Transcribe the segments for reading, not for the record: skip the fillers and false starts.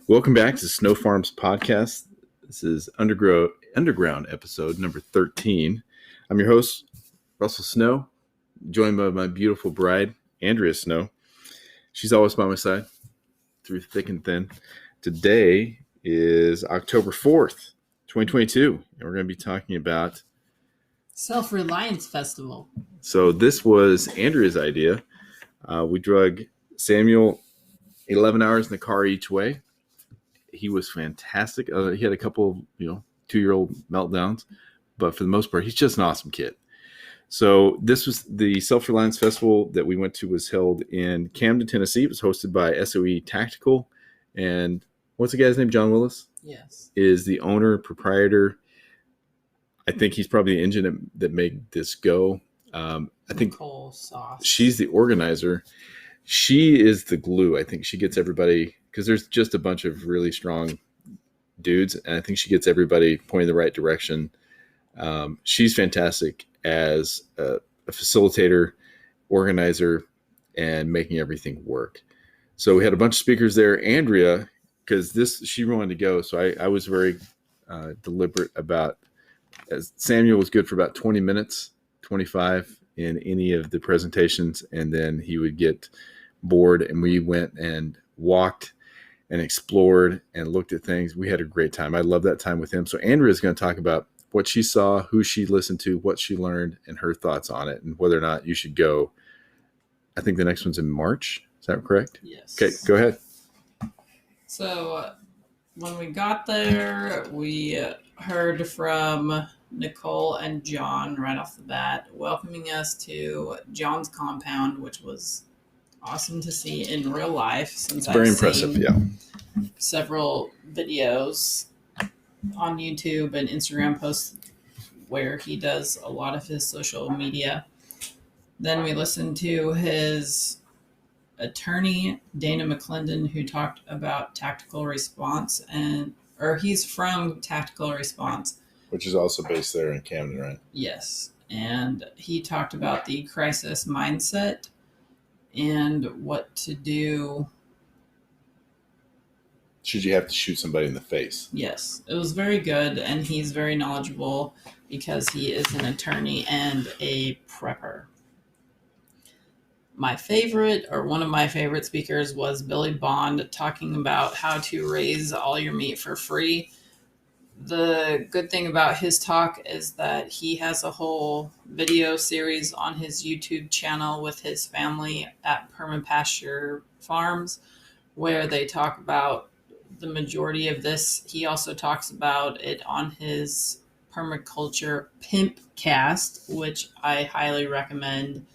Welcome back to Snow Farms Podcast. This is Underground episode number 13. I'm your host, Russell Snow, joined by my beautiful bride, Andrea Snow. She's always by my side through thick and thin. Today is October 4th, 2022, and we're going to be talking about Reliance Festival. So this was Andrea's idea. We drug Samuel 11 hours in the car each way. He was fantastic. He had a couple, 2-year-old meltdowns, but for the most part, he's just an awesome kid. So this was the Self-Reliance Festival that we went to, was held in Camden, Tennessee. It was hosted by SOE Tactical. And what's the guy's name? John Willis? Yes. Is the owner, proprietor. I think he's probably the engine that made this go. I think Nicole Sauce. She's the organizer. She is the glue. I think she gets everybody, because there's just a bunch of really strong dudes, and I think she gets everybody pointing the right direction. She's fantastic as a facilitator, organizer, and making everything work. So we had a bunch of speakers there. Andrea, because she wanted to go, so I was very deliberate about, as Samuel was good for about 20 minutes, 25 in any of the presentations, and then he would get bored, and we went and walked and explored and looked at things. We had a great time. I love that time with him. So Andrea is going to talk about what she saw, who she listened to, what she learned, and her thoughts on it, and whether or not you should go. I think the next one's in March. Is that correct? Yes. Okay, go ahead. So when we got there, we heard from Nicole and John right off the bat, welcoming us to John's compound, which was awesome to see in real life, since It's very impressive, yeah. Several videos on YouTube and Instagram posts where he does a lot of his social media. Then we listened to his attorney, Dana McClendon, who talked about tactical response, he's from Tactical Response, Which is also based there in Camden, right? Yes. And he talked about the crisis mindset and what to do. Should you have to shoot somebody in the face? Yes. It was very good, and he's very knowledgeable because he is an attorney and a prepper. One of my favorite speakers was Billy Bond, talking about how to raise all your meat for free. The good thing about his talk is that he has a whole video series on his YouTube channel with his family at Permapasture Farms, where they talk about the majority of this. He also talks about it on his Permaculture Pimpcast, which I highly recommend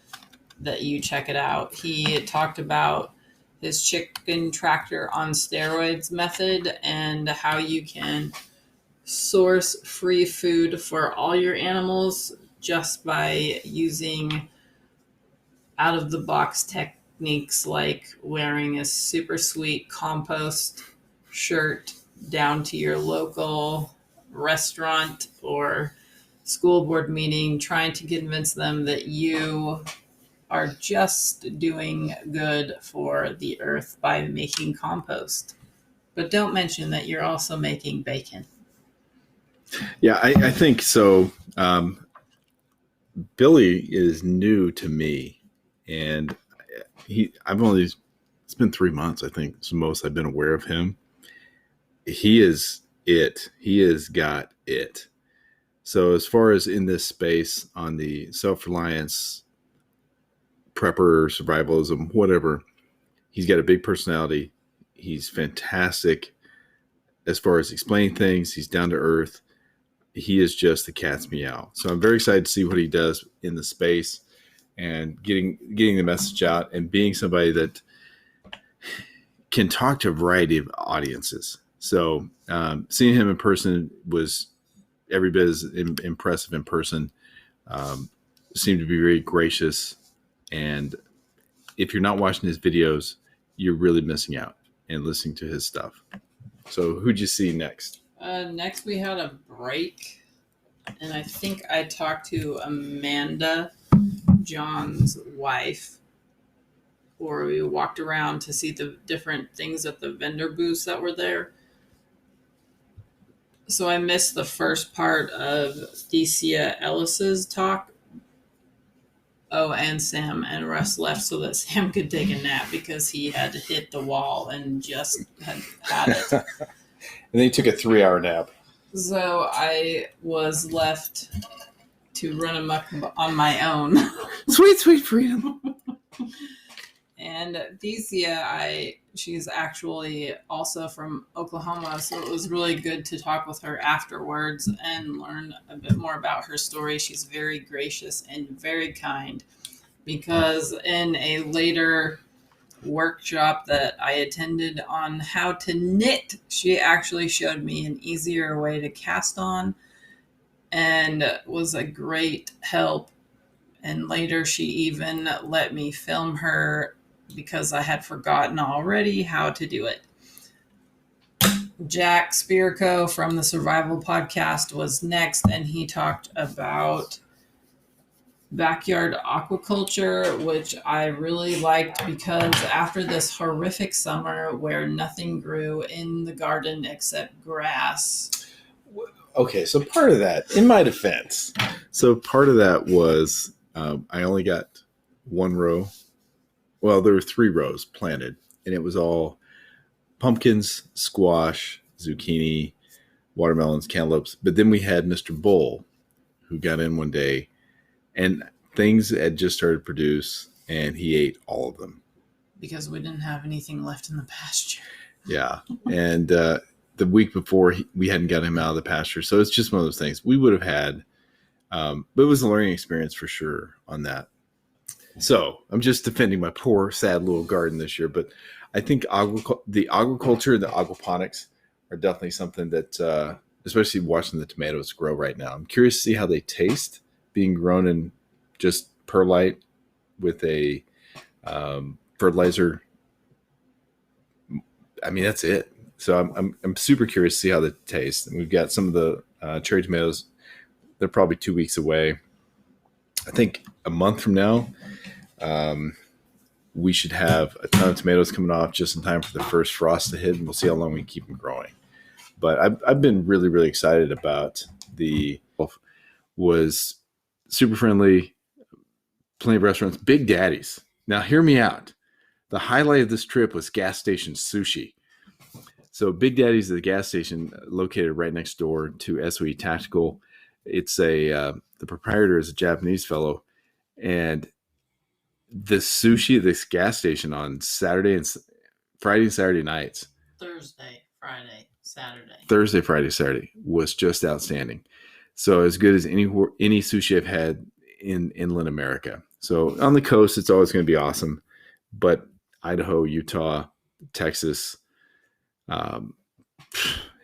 that you check it out. He talked about his chicken tractor on steroids method and how you can source free food for all your animals just by using out-of-the-box techniques like wearing a super sweet compost shirt down to your local restaurant or school board meeting, trying to convince them that you are just doing good for the earth by making compost. But don't mention that you're also making bacon. Yeah, I think so. Billy is new to me, and it's been 3 months, I think, it's the most I've been aware of him. He is it. He has got it. So as far as in this space on the self-reliance, prepper, survivalism, whatever, he's got a big personality. He's fantastic as far as explaining things. He's down to earth. He is just the cat's meow. So I'm very excited to see what he does in the space and getting the message out and being somebody that can talk to a variety of audiences. So seeing him in person was every bit as impressive in person. Seemed to be very gracious. And if you're not watching his videos, you're really missing out and listening to his stuff. So who'd you see next? Next we had a break, and I think I talked to Amanda, John's wife, or we walked around to see the different things at the vendor booths that were there. So I missed the first part of Thecia Ellis's talk. Oh, and Sam and Russ left so that Sam could take a nap because he had hit the wall and just had it. And then he took a 3-hour nap. So I was left to run amok on my own. Sweet, sweet freedom. And Thecia, she's actually also from Oklahoma, so it was really good to talk with her afterwards and learn a bit more about her story. She's very gracious and very kind, because in a later workshop that I attended on how to knit, she actually showed me an easier way to cast on and was a great help. And later she even let me film her because I had forgotten already how to do it. Jack Spirko from the Survival Podcast was next, and he talked about backyard aquaculture, which I really liked because after this horrific summer where nothing grew in the garden except grass. Okay, so part of that, in my defense, part of that was I only got one row. Well, there were 3 rows planted, and it was all pumpkins, squash, zucchini, watermelons, cantaloupes. But then we had Mr. Bull, who got in one day, and things had just started to produce, and he ate all of them. Because we didn't have anything left in the pasture. Yeah, and the week before, we hadn't got him out of the pasture. So it's just one of those things we would have had. But it was a learning experience for sure on that. So I'm just defending my poor, sad little garden this year. But I think the agriculture and the aquaponics are definitely something that, especially watching the tomatoes grow right now, I'm curious to see how they taste being grown in just perlite with a fertilizer. I mean, that's it. So I'm super curious to see how they taste. And we've got some of the cherry tomatoes. They're probably 2 weeks away. I think a month from now, we should have a ton of tomatoes coming off just in time for the first frost to hit, and we'll see how long we can keep them growing. But I've been really, really excited about was super friendly, plenty of restaurants, Big Daddy's. Now, hear me out. The highlight of this trip was gas station sushi. So Big Daddy's is a gas station located right next door to SOE Tactical. It's the proprietor is a Japanese fellow, and the sushi at this gas station on Friday and Saturday nights. Thursday, Friday, Saturday was just outstanding. So as good as any sushi I've had in inland America. So on the coast, it's always going to be awesome, but Idaho, Utah, Texas,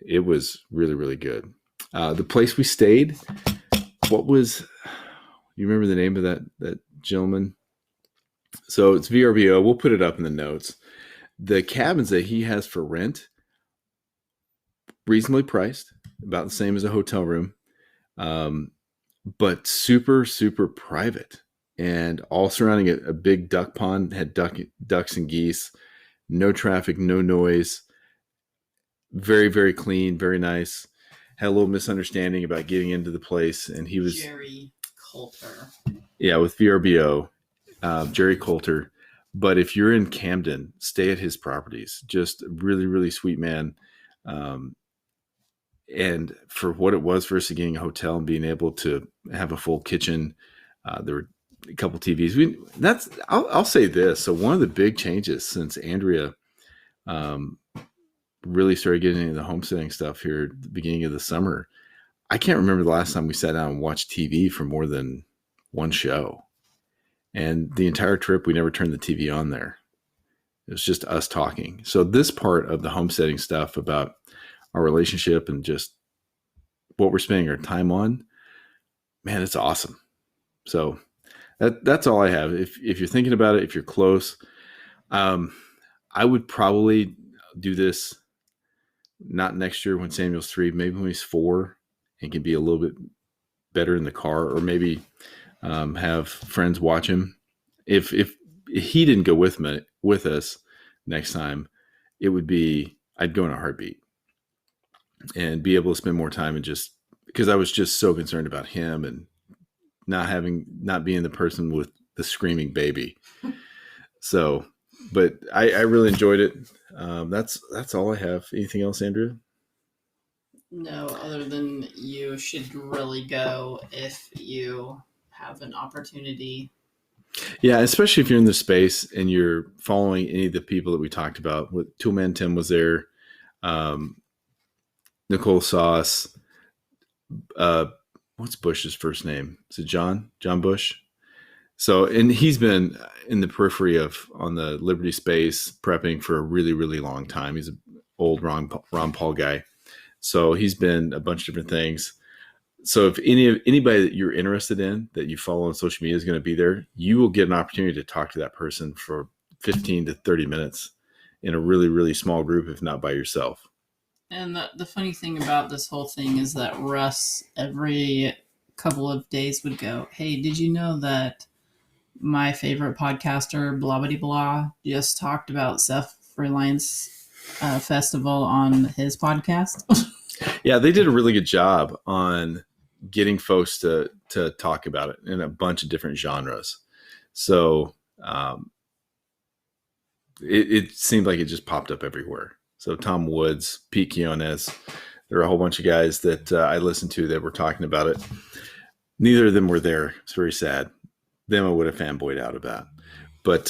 it was really, really good. The place we stayed, you remember the name of that gentleman? So it's VRBO. We'll put it up in the notes. The cabins that he has for rent, reasonably priced, about the same as a hotel room, but super, super private, and all surrounding a big duck pond. Had ducks and geese, no traffic, no noise, very, very clean, very nice. Had a little misunderstanding about getting into the place, and he was Jerry Coulter. Yeah, with VRBO, Jerry Coulter. But if you're in Camden, stay at his properties. Just really, really sweet man. And for what it was versus getting a hotel and being able to have a full kitchen, there were a couple TVs. I'll say this. So one of the big changes since Andrea really started getting into the homesteading stuff here at the beginning of the summer, I can't remember the last time we sat down and watched TV for more than one show. And the entire trip, we never turned the TV on there. It was just us talking. So this part of the homesteading stuff about our relationship and just what we're spending our time on, man, it's awesome. So that's all I have. If you're thinking about it, if you're close, I would probably do this not next year when Samuel's 3, maybe when he's 4 and can be a little bit better in the car, or maybe have friends watch him. If he didn't go with us next time, it would be I'd go in a heartbeat and be able to spend more time and just because I was just so concerned about him and not being the person with the screaming baby. So, but I really enjoyed it. That's all I have. Anything else, Andrew? No, other than you should really go if you have an opportunity. Yeah, especially if you're in the space and you're following any of the people that we talked about. With Toolman Tim was there, Nicole Sauce. What's Bush's first name? Is it John? John Bush. So, and he's been in the periphery of on the Liberty space prepping for a really, really long time. He's an old Ron Paul guy. So he's been a bunch of different things. So if anybody that you're interested in that you follow on social media is going to be there, you will get an opportunity to talk to that person for 15 to 30 minutes in a really, really small group, if not by yourself. And the funny thing about this whole thing is that Russ, every couple of days, would go, "Hey, did you know that my favorite podcaster, blah, blah, blah, just talked about Reliance Festival on his podcast?" Yeah, they did a really good job on getting folks to talk about it in a bunch of different genres. So it seemed like it just popped up everywhere. So Tom Woods, Pete Quinones, there are a whole bunch of guys that I listened to that were talking about it. Neither of them were there. It's very sad. Them I would have fanboyed out about. But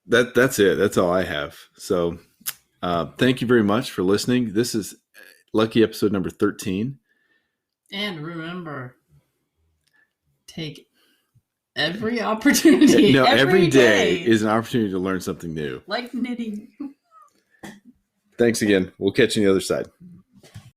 that's it. That's all I have. So thank you very much for listening. This is Lucky episode number 13. And remember, take every opportunity. No, every day is an opportunity to learn something new. Like knitting. Thanks again. We'll catch you on the other side.